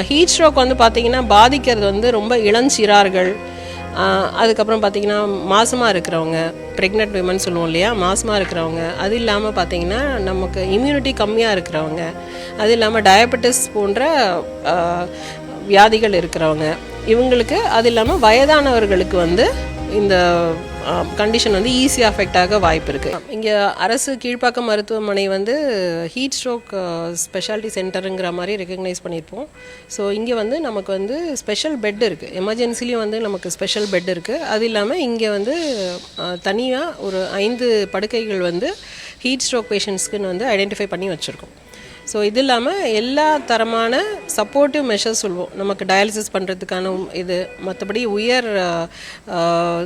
Heat stroke வந்து பார்த்திங்கன்னா பாதிக்கிறது வந்து ரொம்ப இளஞ்சிறார்கள், அதுக்கப்புறம் பார்த்திங்கன்னா மாசமாக இருக்கிறவங்க, ப்ரெக்னென்ட் விமன் சொல்லுவோம் இல்லையா, மாசமாக இருக்கிறவங்க, அது இல்லாமல் பார்த்திங்கன்னா நமக்கு இம்யூனிட்டி கம்மியாக இருக்கிறவங்க, அது இல்லாமல் டயபெட்டிஸ் போன்ற வியாதிகள் இருக்கிறவங்க, இவங்களுக்கு, அது இல்லாமல் வயதானவர்களுக்கு வந்து இந்த கண்டிஷன் வந்து ஈஸியாக அஃபெக்ட் ஆக வாய்ப்பு இருக்குது. இங்கே அரசு கீழ்ப்பாக்கம் மருத்துவமனை வந்து ஹீட் ஸ்ட்ரோக் ஸ்பெஷாலிட்டி சென்டருங்கிற மாதிரி ரெக்கக்னைஸ் பண்ணியிருப்போம். ஸோ இங்கே வந்து நமக்கு வந்து ஸ்பெஷல் பெட் இருக்குது, எமர்ஜென்சிலையும் வந்து நமக்கு ஸ்பெஷல் பெட் இருக்குது. அது இல்லாமல் இங்கே வந்து தனியாக ஒரு 5 படுக்கைகள் வந்து ஹீட் ஸ்ட்ரோக் பேஷண்ட்ஸ்க்குன்னு வந்து ஐடென்டிஃபை பண்ணி வச்சுருக்கோம். ஸோ இது இல்லாமல் எல்லா தரமான சப்போர்ட்டிவ் மெஷர்ஸ் சொல்லுவோம், நமக்கு டயாலிசிஸ் பண்ணுறதுக்கான இது, மற்றபடி உயர்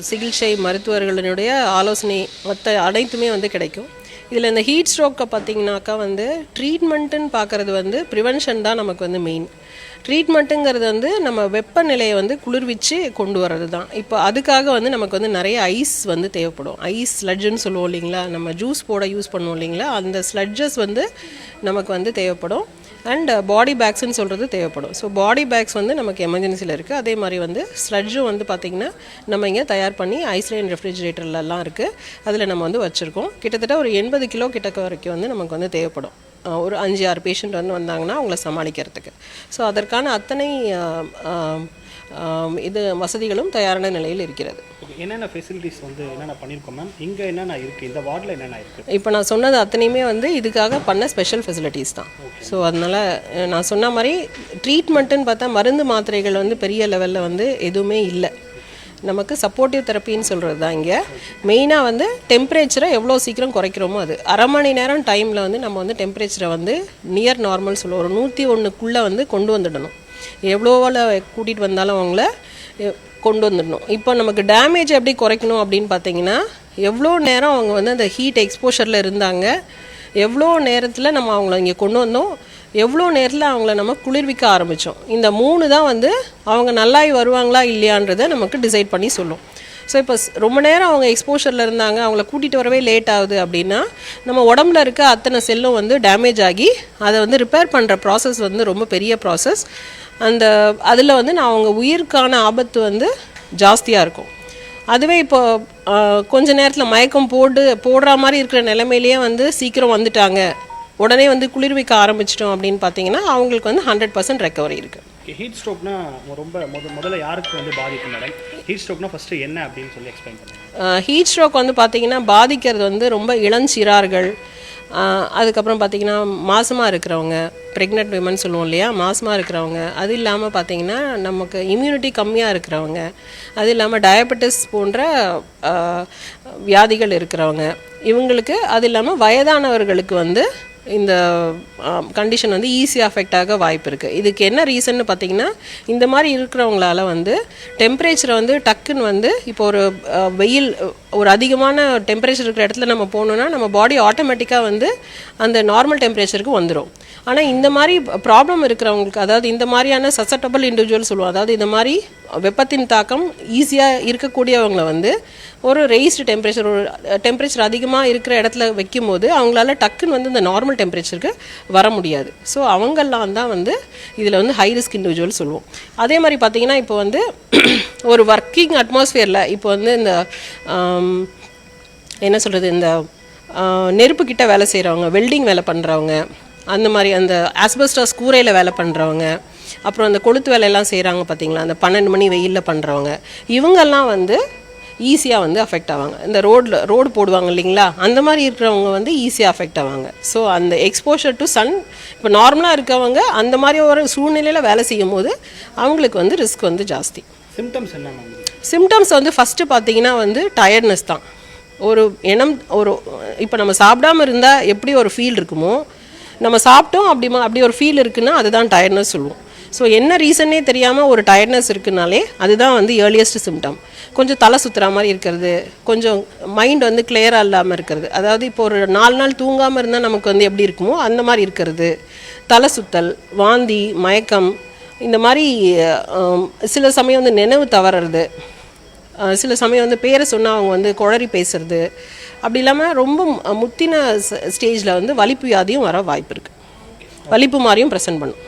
சிகிச்சை மருத்துவர்களினுடைய ஆலோசனை மற்ற அனைத்துமே வந்து கிடைக்கும். இதில் இந்த ஹீட் ஸ்ட்ரோக்கை பார்த்திங்கனாக்கா வந்து ட்ரீட்மெண்ட்டுன்னு பார்க்குறது வந்து ப்ரிவென்ஷன் தான் நமக்கு வந்து மெயின். ட்ரீட்மெண்ட்டுங்கிறது வந்து நம்ம வெப்பநிலையை வந்து குளிர்விச்சு கொண்டு வர்றது தான். இப்போ அதுக்காக வந்து நமக்கு வந்து நிறைய ஐஸ் வந்து தேவைப்படும். ஐஸ் ஸ்லட்ஜுன்னு சொல்லுவோம் இல்லைங்களா, நம்ம ஜூஸ் போட யூஸ் பண்ணுவோம் இல்லைங்களா, அந்த ஸ்லட்ஜஸ் வந்து நமக்கு வந்து தேவைப்படும். அண்ட் பாடி பேக்ஸ்ன்னு சொல்கிறது தேவைப்படும். ஸோ பாடி பேக்ஸ் வந்து நமக்கு எமர்ஜென்சியில் இருக்குது. அதே மாதிரி வந்து ஸ்லட்ஜும் வந்து பார்த்திங்கன்னா நம்ம இங்கே தயார் பண்ணி ஐஸ்லைன் ரெஃப்ரிஜிரேட்டர்லாம் இருக்குது, அதில் நம்ம வந்து வச்சுருக்கோம். கிட்டத்தட்ட ஒரு 80 கிலோ கிட்டக்க வரைக்கும் வந்து நமக்கு வந்து தேவைப்படும், ஒரு 5-6 பேஷண்ட் வந்து வந்தாங்கன்னா அவங்கள சமாளிக்கிறதுக்கு. ஸோ அதற்கான அத்தனை இது வசதிகளும் தயாரான நிலையில் இருக்கிறது. என்னென்ன ஃபெசிலிட்டிஸ் வந்து என்னென்ன பண்ணியிருக்கோம் மேம், இங்கே என்னென்ன இருக்குது, இந்த வார்டில் என்னென்ன இருக்குது? இப்போ நான் சொன்னது அத்தனையுமே வந்து இதுக்காக பண்ண ஸ்பெஷல் ஃபெசிலிட்டிஸ் தான். ஸோ அதனால் நான் சொன்ன மாதிரி ட்ரீட்மெண்ட்டுன்னு பார்த்தா மருந்து மாத்திரைகள் வந்து பெரிய லெவலில் வந்து எதுவுமே இல்லை. நமக்கு சப்போர்ட்டிவ் தெரப்பின்னு சொல்கிறது தான் இங்கே மெயினாக வந்து டெம்பரேச்சரை எவ்வளோ சீக்கிரம் குறைக்கிறோமோ அது. அரை மணி நேரம் டைமில் வந்து நம்ம வந்து டெம்பரேச்சரை வந்து நியர் நார்மல் சொல்லுவோம், ஒரு 101க்குள்ளே வந்து கொண்டு வந்துடணும். எவ்வளோவில் கூட்டிகிட்டு வந்தாலும் அவங்கள கொண்டு வந்துடணும். இப்போ நமக்கு டேமேஜ் எப்படி குறைக்கணும் அப்படின்னு பார்த்தீங்கன்னா, எவ்வளோ நேரம் அவங்க வந்து அந்த ஹீட் எக்ஸ்போஷரில் இருந்தாங்க, எவ்வளோ நேரத்தில் நம்ம அவங்கள இங்கே கொண்டு வந்தோம், எவ்வளோ நேரத்தில் அவங்கள நம்ம குளிர்விக்க ஆரம்பித்தோம். இந்த 3 தான் வந்து அவங்க நல்லாகி வருவாங்களா இல்லையான்றதை நமக்கு டிசைட் பண்ணி சொல்லும். ஸோ இப்போ ரொம்ப நேரம் அவங்க எக்ஸ்போஷரில் இருந்தாங்க, அவங்கள கூட்டிகிட்டு வரவே லேட் ஆகுது அப்படின்னா நம்ம உடம்புல இருக்க அத்தனை செல்லும் வந்து டேமேஜ் ஆகி அதை வந்து ரிப்பேர் பண்ணுற ப்ராசஸ் வந்து ரொம்ப பெரிய ப்ராசஸ். அதில் வந்து அவங்க உயிருக்கான ஆபத்து வந்து ஜாஸ்தியாக இருக்கும். அதுவே இப்போ கொஞ்ச நேரத்தில் மயக்கம் போடுற மாதிரி இருக்கிற நிலைமையிலேயே வந்து சீக்கிரம் வந்துட்டாங்க, உடனே வந்து குளிர்விக்க ஆரம்பிச்சிட்டோம் அப்படின்னு பார்த்தீங்கன்னா அவங்களுக்கு வந்து 100% ரெக்கவரி இருக்குது. ஹீட் ஸ்ட்ரோக்னா ரொம்ப முதல்ல யாருக்கு வந்து பாதிக்கும் மேடம்? ஹீட் ஸ்ட்ரோக்னா ஃபஸ்ட்டு என்ன அப்படின்னு சொல்லி எக்ஸ்பிளைன் பண்ணுங்கள். ஹீட் ஸ்ட்ரோக் வந்து பார்த்திங்கன்னா பாதிக்கிறது வந்து ரொம்ப இளஞ்சிறார்கள், அதுக்கப்புறம் பார்த்திங்கன்னா மாசமாக இருக்கிறவங்க, ப்ரெக்னென்ட் விமன் சொல்லுவோம் இல்லையா, மாசமாக இருக்கிறவங்க, அது இல்லாமல் பார்த்திங்கன்னா நமக்கு இம்யூனிட்டி கம்மியாக இருக்கிறவங்க, அது இல்லாமல் டயபெட்டிஸ் போன்ற வியாதிகள் இருக்கிறவங்க, இவங்களுக்கு, அது இல்லாமல் வயதானவர்களுக்கு வந்து இந்த கண்டிஷன் வந்து ஈஸியாக அஃபெக்ட் ஆக வாய்ப்பு இருக்குது. இதுக்கு என்ன ரீசன்னு பார்த்திங்கன்னா, இந்த மாதிரி இருக்கிறவங்களால வந்து டெம்பரேச்சரை வந்து டக்குன்னு வந்து இப்போ ஒரு வெயில் ஒரு அதிகமான டெம்பரேச்சர் இருக்கிற இடத்துல நம்ம போகணுன்னா நம்ம பாடி ஆட்டோமேட்டிக்காக வந்து அந்த நார்மல் டெம்பரேச்சருக்கு வந்துடும். ஆனால் இந்த மாதிரி ப்ராப்ளம் இருக்கிறவங்களுக்கு, அதாவது இந்த மாதிரியான சசட்டபிள் இண்டிவிஜுவல் சொல்லுவோம், அதாவது இந்த மாதிரி வெப்பத்தின் தாக்கம் ஈஸியாக இருக்கக்கூடியவங்களை வந்து ஒரு ரெய்ஸ்டு டெம்பரேச்சர், ஒரு டெம்பரேச்சர் அதிகமாக இருக்கிற இடத்துல வைக்கும் போது அவங்களால டக்குன்னு வந்து இந்த நார்மல் டெம்பரேச்சருக்கு வர முடியாது. ஸோ அவங்கெல்லாம் தான் வந்து இதில் வந்து ஹை ரிஸ்க் இண்டிவிஜுவல் சொல்லுவோம். அதே மாதிரி பார்த்திங்கன்னா இப்போ வந்து ஒரு ஒர்க்கிங் அட்மாஸ்ஃபியரில் இப்போ வந்து இந்த என்ன சொல்கிறது, இந்த நெருப்பு கிட்ட வேலை செய்கிறவங்க, வெல்டிங் வேலை பண்ணுறவங்க, அந்த மாதிரி அந்த ஆஸ்பெஸ்டாஸ் கூரையில் வேலை பண்ணுறவங்க, அப்புறம் அந்த கொளுத்து வேலையெல்லாம் செய்கிறாங்க பார்த்திங்களா, அந்த 12 மணி வெயிலில் பண்ணுறவங்க, இவங்கெல்லாம் வந்து ஈஸியாக வந்து அஃபெக்ட் ஆவாங்க. இந்த ரோடு போடுவாங்க இல்லைங்களா, அந்த மாதிரி இருக்கிறவங்க வந்து ஈஸியாக அஃபெக்ட் ஆவாங்க. ஸோ அந்த எக்ஸ்போஷர் டு சன், இப்போ நார்மலாக இருக்கவங்க அந்த மாதிரி ஒரு சூழ்நிலையில் வேலை செய்யும் போது அவங்களுக்கு வந்து ரிஸ்க் வந்து ஜாஸ்தி. சிம்டம்ஸ் என்ன? சிம்டம்ஸ் வந்து ஃபஸ்ட்டு பார்த்திங்கன்னா வந்து டயர்ட்னஸ் தான். ஒரு இப்போ நம்ம சாப்பிடாமல் இருந்தால் எப்படி ஒரு ஃபீல் இருக்குமோ, நம்ம சாப்பிட்டோம் அப்படி ஒரு ஃபீல் இருக்குன்னா அதுதான் டயர்ட்னஸ் சொல்லுவோம். ஸோ என்ன ரீசன்னே தெரியாமல் ஒரு டயர்ட்னஸ் இருக்குனாலே அதுதான் வந்து ஏர்லியஸ்ட் சிம்டம். கொஞ்சம் தலை சுற்றுற மாதிரி இருக்கிறது, கொஞ்சம் மைண்ட் வந்து கிளியராக இல்லாமல் இருக்கிறது, அதாவது இப்போ ஒரு 4 நாள் தூங்காமல் இருந்தால் நமக்கு வந்து எப்படி இருக்குமோ அந்த மாதிரி இருக்கிறது, தலை சுத்தல், வாந்தி, மயக்கம், இந்த மாதிரி சில சமயம் வந்து நினைவு தவறுறது, சில சமயம் வந்து பேரை சொன்னால் அவங்க வந்து குழறி பேசுறது, அப்படி இல்லாமல் ரொம்ப முத்தின ஸ்டேஜில் வந்து வலிப்பு வியாதியும் வர வாய்ப்பு இருக்குது. வலிப்பு மாதிரியும் ப்ரெசென்ட் பண்ணும்.